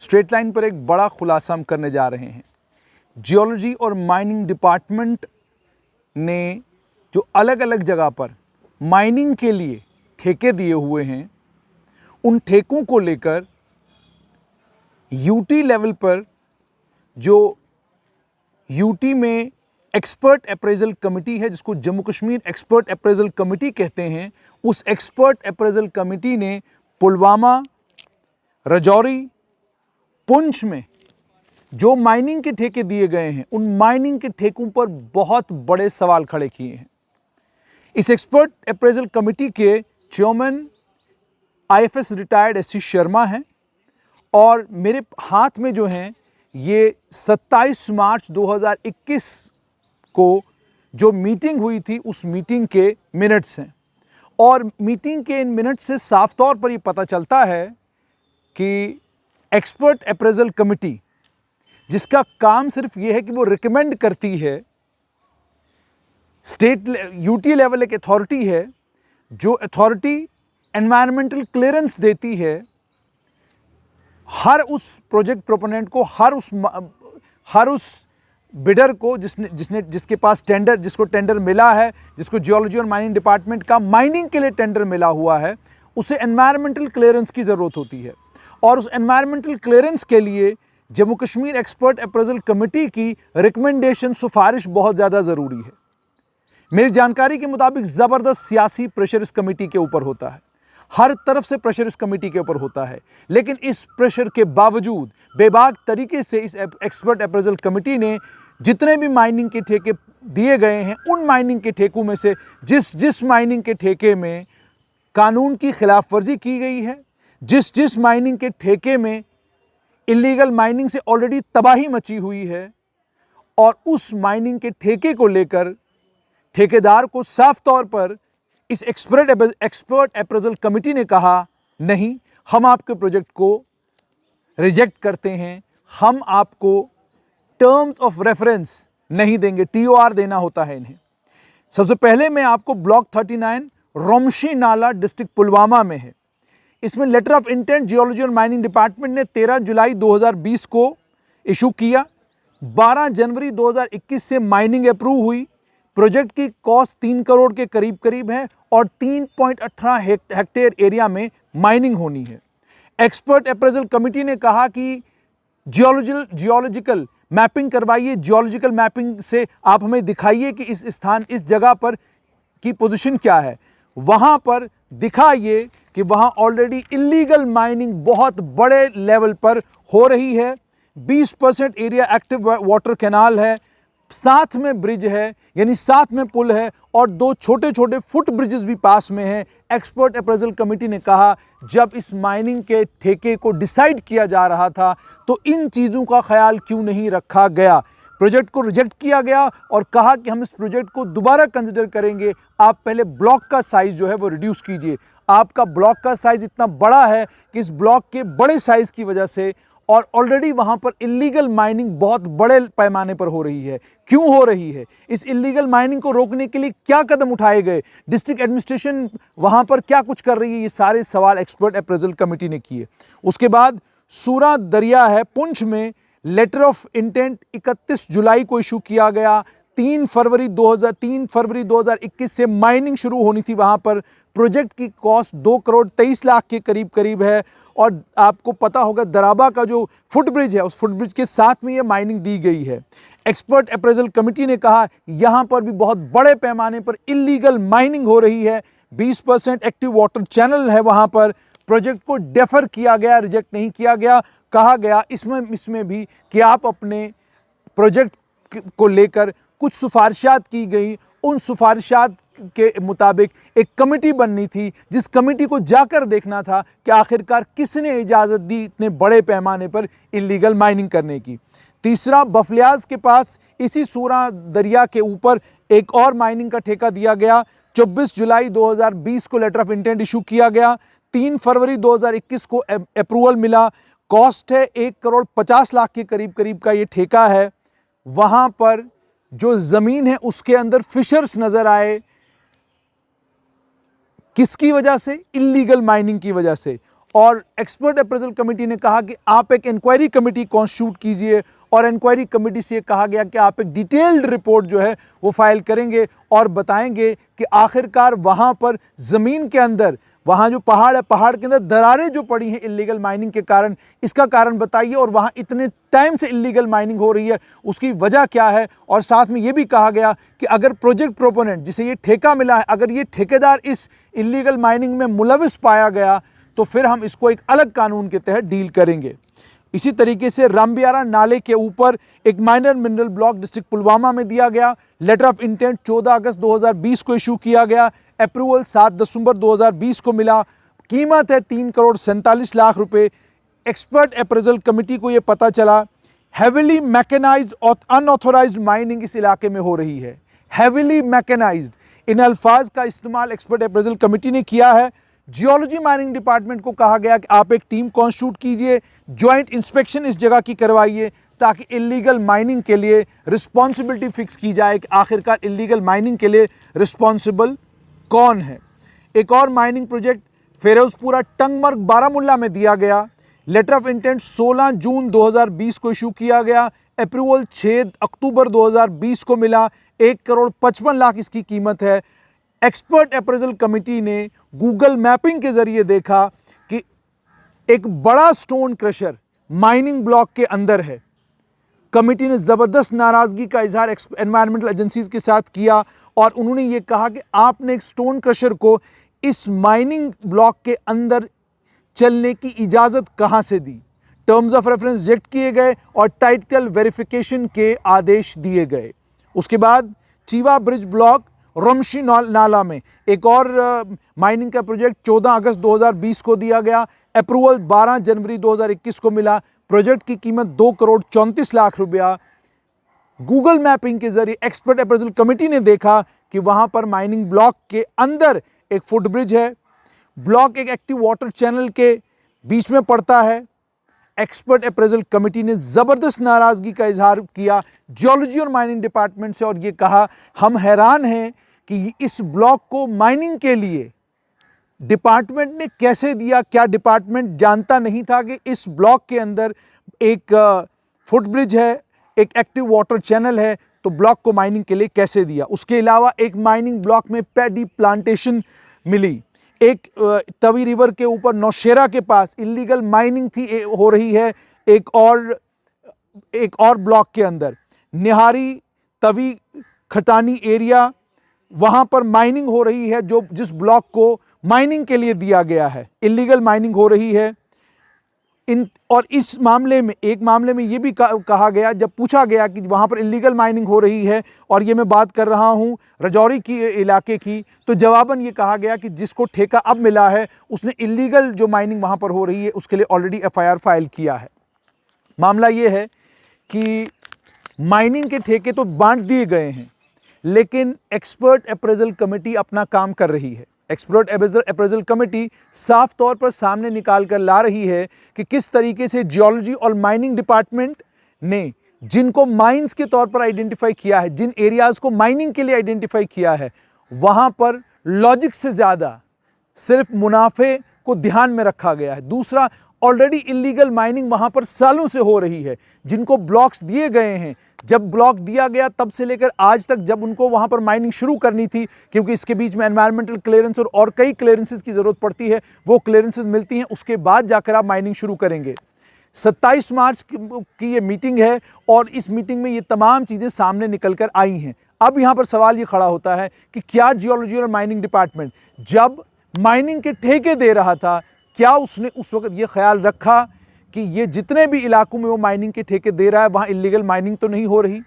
Straight line पर एक बड़ा खुलासा हम करने जा रहे हैं। जियोलॉजी और माइनिंग डिपार्टमेंट ने जो अलग अलग जगह पर माइनिंग के लिए ठेके दिए हुए हैं, उन ठेकों को लेकर यूटी लेवल पर जो यूटी में एक्सपर्ट अप्रेजल कमेटी है, जिसको Jammu Kashmir expert appraisal committee कहते हैं, उस एक्सपर्ट अप्रेजल कमेटी ने पुलवामा, राजौरी, पुंछ में जो माइनिंग के ठेके दिए गए हैं, उन माइनिंग के ठेकों पर बहुत बड़े सवाल खड़े किए हैं। इस एक्सपर्ट अप्रेजल कमेटी के chairman IFS retired SC Sharma हैं और मेरे हाथ में जो हैं ये 27 मार्च 2021 को जो मीटिंग हुई थी उस मीटिंग के मिनट्स हैं। और मीटिंग के इन मिनट्स से साफ तौर पर ये पता चलता है कि एक्सपर्ट अप्रेजल कमेटी, जिसका काम सिर्फ ये है कि वो रिकमेंड करती है, स्टेट यूटी लेवल एक अथॉरिटी है जो अथॉरिटी एनवायरमेंटल क्लियरेंस देती है हर उस प्रोजेक्ट प्रोपोनेंट को, हर उस बिडर को जिसके पास टेंडर, जिसको टेंडर मिला है, जिसको जियोलॉजी और माइनिंग डिपार्टमेंट का माइनिंग के लिए टेंडर मिला हुआ है, उसे एनवायरमेंटल क्लियरेंस की ज़रूरत होती है। और उस एनवायरमेंटल क्लियरेंस के लिए Jammu Kashmir expert appraisal committee की रिकमेंडेशन, सिफारिश बहुत ज़्यादा ज़रूरी है। मेरी जानकारी के मुताबिक ज़बरदस्त सियासी प्रेशर इस कमेटी के ऊपर होता है, हर तरफ से प्रेशर इस कमेटी के ऊपर होता है। लेकिन इस प्रेशर के बावजूद बेबाक तरीके से इस एक्सपर्ट अप्रेजल कमेटी ने जितने भी माइनिंग के ठेके दिए गए हैं, उन माइनिंग के ठेकों में से जिस माइनिंग के ठेके में कानून की खिलाफ वर्जी की गई है, जिस माइनिंग के ठेके में इलीगल माइनिंग से ऑलरेडी तबाही मची हुई है, और उस माइनिंग के ठेके को लेकर ठेकेदार को साफ तौर पर इस एक्सपर्ट अप्रेजल कमेटी ने कहा, नहीं, हम आपके प्रोजेक्ट को रिजेक्ट करते हैं, हम आपको टर्म्स ऑफ रेफरेंस नहीं देंगे। टीओआर देना होता है इन्हें। सबसे पहले मैं आपको ब्लॉक 39 रोमशी नाला डिस्ट्रिक्ट पुलवामा में है। इसमें लेटर ऑफ इंटेंट जियोलॉजी और माइनिंग डिपार्टमेंट ने 13 जुलाई 2020 को इशू किया। 12 जनवरी 2021 से माइनिंग अप्रूव हुई। प्रोजेक्ट की कॉस्ट 3 करोड़ के करीब है और 3.18 हेक्टेयर एरिया में माइनिंग होनी है। एक्सपर्ट अप्रेजल कमेटी ने कहा कि जियोलॉजिकल मैपिंग करवाइए, जियोलॉजिकल मैपिंग से आप हमें दिखाइए कि इस जगह पर की पोजीशन क्या है, वहां पर दिखाइए कि वहां ऑलरेडी इलीगल माइनिंग बहुत बड़े लेवल पर हो रही है। 20% एरिया एक्टिव वाटर कैनाल है, साथ में ब्रिज है, यानी साथ में पुल है, और 2 छोटे छोटे फुट ब्रिजेस भी पास में हैं। एक्सपर्ट अप्रेजल कमेटी ने कहा, जब इस माइनिंग के ठेके को डिसाइड किया जा रहा था तो इन चीज़ों का ख्याल क्यों नहीं रखा गया। प्रोजेक्ट को रिजेक्ट किया गया और कहा कि हम इस प्रोजेक्ट को दोबारा कंसिडर करेंगे, आप पहले ब्लॉक का साइज़ जो है वो रिड्यूस कीजिए। आपका ब्लॉक का साइज़ इतना बड़ा है कि इस ब्लॉक के बड़े साइज़ की वजह से, और ऑलरेडी वहां पर इलीगल माइनिंग बहुत बड़े पैमाने पर हो रही है। क्यों हो रही है? इस इलीगल माइनिंग को रोकने के लिए क्या कदम उठाए गए? डिस्ट्रिक्ट एडमिनिस्ट्रेशन वहां पर क्या कुछ कर रही है? ये सारे सवाल एक्सपर्ट अप्रेजल कमेटी ने किए। उसके बाद सूरा दरिया है पुंछ में, लेटर ऑफ इंटेंट 31 जुलाई को इशू किया गया। 3 फरवरी 2021 से माइनिंग शुरू होनी थी वहां पर। प्रोजेक्ट की कॉस्ट 2 करोड़ 23 लाख के करीब है। और आपको पता होगा दराबा का जो फुट ब्रिज है, उस फुट ब्रिज के साथ में ये माइनिंग दी गई है। एक्सपर्ट अप्रेजल कमेटी ने कहा यहां पर भी बहुत बड़े पैमाने पर इलीगल माइनिंग हो रही है। 20% एक्टिव वाटर चैनल है वहां पर। प्रोजेक्ट को डेफर किया गया, रिजेक्ट नहीं किया गया। कहा गया इसमें भी कि आप अपने प्रोजेक्ट को लेकर कुछ सिफारिशात की गई, उन सिफारिशात के मुताबिक एक कमेटी बननी थी, जिस कमेटी को जाकर देखना था कि आखिरकार किसने इजाज़त दी इतने बड़े पैमाने पर इलीगल माइनिंग करने की। तीसरा, बफलियाज के पास इसी सूरा दरिया के ऊपर एक और माइनिंग का ठेका दिया गया। 24 जुलाई 2020 को लेटर ऑफ इंटेंट इशू किया गया। 3 फरवरी 2021 को अप्रूवल मिला। कॉस्ट है 1 करोड़ 50 लाख के करीब का ये ठेका है। वहां पर जो जमीन है उसके अंदर फिशर्स नजर आए। किसकी वजह से? इलीगल माइनिंग की वजह से। और एक्सपर्ट अप्रेजल कमेटी ने कहा कि आप एक इंक्वायरी कमेटी कॉन्स्टिट्यूट कीजिए और इंक्वायरी कमेटी से कहा गया कि आप एक डिटेल्ड रिपोर्ट जो है वो फाइल करेंगे और बताएंगे कि आखिरकार वहाँ पर ज़मीन के अंदर, वहाँ जो पहाड़ है, पहाड़ के अंदर दरारें जो पड़ी हैं इल्लीगल माइनिंग के कारण, इसका कारण बताइए, और वहाँ इतने टाइम से इल्लीगल माइनिंग हो रही है उसकी वजह क्या है। और साथ में ये भी कहा गया कि अगर प्रोजेक्ट प्रोपोनेंट जिसे ये ठेका मिला है, अगर ये ठेकेदार इस इल्लीगल माइनिंग में मुलविस पाया गया तो फिर हम इसको एक अलग कानून के तहत डील करेंगे। इसी तरीके से रामबियारा नाले के ऊपर एक minor mineral block district Pulwama में दिया गया। लेटर ऑफ इंटेंट 14 अगस्त 2020 को इशू किया गया। अप्रूवल 7 दिसंबर 2020 को मिला। कीमत है 3 करोड़ 47 लाख रुपए। एक्सपर्ट अप्रेजल कमेटी को यह पता चला हैविली मैकेनाइज्ड और अनऑथोराइज्ड माइनिंग इस इलाके में हो रही है। हैविली मैकेनाइज्ड, इन अल्फाज का इस्तेमाल एक्सपर्ट अप्रेजल कमेटी ने किया है। जियोलॉजी माइनिंग डिपार्टमेंट को कहा गया कि आप एक टीम कॉन्स्टिट्यूट कीजिए, ज्वाइंट इंस्पेक्शन इस जगह की करवाइए ताकि इल्लीगल माइनिंग के लिए रिस्पॉन्सिबिलिटी फिक्स की जाए कि आखिरकार इल्लीगल माइनिंग के लिए रिस्पॉन्सिबल कौन है। एक और माइनिंग प्रोजेक्ट फिरोजपुरा टंगमर्ग बारामुल्ला में दिया गया। लेटर ऑफ इंटेंट 16 जून 2020 को इशू किया गया। अप्रूवल 6 अक्टूबर 2020 को मिला। 1 करोड़ 55 लाख इसकी कीमत है। एक्सपर्ट अप्रेजल कमेटी ने गूगल मैपिंग के जरिए देखा कि एक बड़ा स्टोन क्रशर माइनिंग ब्लॉक के अंदर है। कमेटी ने ज़बरदस्त नाराज़गी का इजहार एनवायरमेंटल एजेंसीज के साथ किया और उन्होंने ये कहा कि आपने एक स्टोन क्रशर को इस माइनिंग ब्लॉक के अंदर चलने की इजाज़त कहाँ से दी। टर्म्स ऑफ रेफरेंस रिजेक्ट किए गए और टाइटल वेरिफिकेशन के आदेश दिए गए। उसके बाद चीवा ब्रिज ब्लॉक रमशी नाला में एक और माइनिंग का प्रोजेक्ट 14 अगस्त 2020 को दिया गया। अप्रूवल 12 जनवरी 2021 को मिला। प्रोजेक्ट की कीमत 2 करोड़ 34 लाख रुपया। गूगल मैपिंग के जरिए एक्सपर्ट अप्रेजल कमेटी ने देखा कि वहां पर माइनिंग ब्लॉक के अंदर एक फुटब्रिज है। ब्लॉक एक एक्टिव वाटर चैनल के बीच में पड़ता है। एक्सपर्ट अप्रेजल कमेटी ने ज़बरदस्त नाराज़गी का इजहार किया जियोलॉजी और माइनिंग डिपार्टमेंट से और ये कहा हम हैरान हैं कि इस ब्लॉक को माइनिंग के लिए डिपार्टमेंट ने कैसे दिया। क्या डिपार्टमेंट जानता नहीं था कि इस ब्लॉक के अंदर एक फुटब्रिज है, एक एक्टिव वाटर चैनल है, तो ब्लॉक को माइनिंग के लिए कैसे दिया। उसके अलावा एक माइनिंग ब्लॉक में पैडी प्लांटेशन मिली। एक तवी रिवर के ऊपर नौशेरा के पास इल्लीगल माइनिंग थी हो रही है। एक और ब्लॉक के अंदर निहारी तवी खटानी एरिया, वहाँ पर माइनिंग हो रही है जो जिस ब्लॉक को माइनिंग के लिए दिया गया है, इल्लीगल माइनिंग हो रही है। और इस मामले में एक मामले में ये भी कहा गया, जब पूछा गया कि वहाँ पर इल्लीगल माइनिंग हो रही है और ये मैं बात कर रहा हूँ राजौरी की इलाके की, तो जवाबन ये कहा गया कि जिसको ठेका अब मिला है उसने इल्लीगल जो माइनिंग वहाँ पर हो रही है उसके लिए ऑलरेडी एफआईआर फाइल किया है। मामला ये है कि माइनिंग के ठेके तो बांट दिए गए हैं, लेकिन एक्सपर्ट अप्रेजल कमेटी अपना काम कर रही है। एक्सपर्ट अप्रेजल कमेटी साफ तौर पर सामने निकाल कर ला रही है कि किस तरीके से जियोलॉजी और माइनिंग डिपार्टमेंट ने जिनको माइंस के तौर पर आइडेंटिफाई किया है, जिन एरियाज़ को माइनिंग के लिए आइडेंटिफाई किया है, वहाँ पर लॉजिक से ज़्यादा सिर्फ मुनाफे को ध्यान में रखा गया है। दूसरा, ऑलरेडी इल्लीगल माइनिंग वहाँ पर सालों से हो रही है। जिनको ब्लॉक्स दिए गए हैं, जब ब्लॉक दिया गया तब से लेकर आज तक जब उनको वहाँ पर माइनिंग शुरू करनी थी, क्योंकि इसके बीच में एनवायरमेंटल क्लियरेंस और कई क्लियरेंसेस की ज़रूरत पड़ती है, वो क्लियरेंसेस मिलती हैं, उसके बाद जाकर आप माइनिंग शुरू करेंगे। 27 मार्च की ये मीटिंग है और इस मीटिंग में ये तमाम चीज़ें सामने निकल कर आई हैं। अब यहाँ पर सवाल ये खड़ा होता है कि क्या जियोलॉजी और माइनिंग डिपार्टमेंट जब माइनिंग के ठेके दे रहा था, क्या उसने उस वक्त ये ख्याल रखा कि ये जितने भी इलाकों में वो माइनिंग के ठेके दे रहा है वहाँ इल्लीगल माइनिंग तो नहीं हो रही?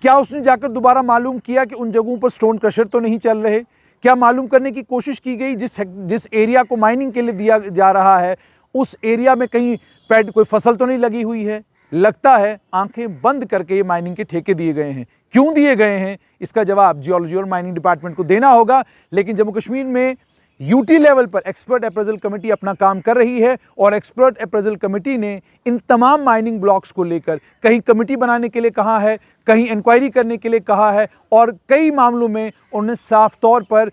क्या उसने जाकर दोबारा मालूम किया कि उन जगहों पर स्टोन क्रशर तो नहीं चल रहे? क्या मालूम करने की कोशिश की गई जिस एरिया को माइनिंग के लिए दिया जा रहा है उस एरिया में कहीं कोई फसल तो नहीं लगी हुई है? लगता है आंखें बंद करके ये माइनिंग के ठेके दिए गए हैं। क्यों दिए गए हैं, इसका जवाब जियोलॉजी और माइनिंग डिपार्टमेंट को देना होगा। लेकिन जम्मू कश्मीर में यूटी लेवल पर एक्सपर्ट अप्रेजल कमेटी अपना काम कर रही है और एक्सपर्ट अप्रेजल कमेटी ने इन तमाम माइनिंग ब्लॉक्स को लेकर कहीं कमेटी बनाने के लिए कहा है, कहीं इंक्वायरी करने के लिए कहा है और कई मामलों में उन्होंने साफ तौर पर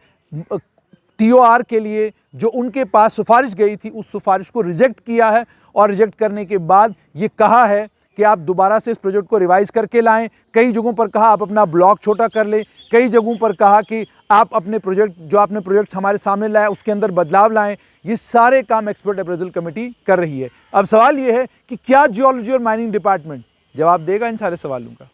टीओआर के लिए जो उनके पास सिफारिश गई थी उस सिफारिश को रिजेक्ट किया है और रिजेक्ट करने के बाद ये कहा है कि आप दोबारा से इस प्रोजेक्ट को रिवाइज करके लाएं। कई जगहों पर कहा आप अपना ब्लॉक छोटा कर लें, कई जगहों पर कहा कि आप अपने प्रोजेक्ट जो आपने प्रोजेक्ट्स हमारे सामने लाए उसके अंदर बदलाव लाएं। ये सारे काम एक्सपर्ट अप्रेजल कमेटी कर रही है। अब सवाल ये है कि क्या जियोलॉजी और माइनिंग डिपार्टमेंट जवाब देगा इन सारे सवालों का?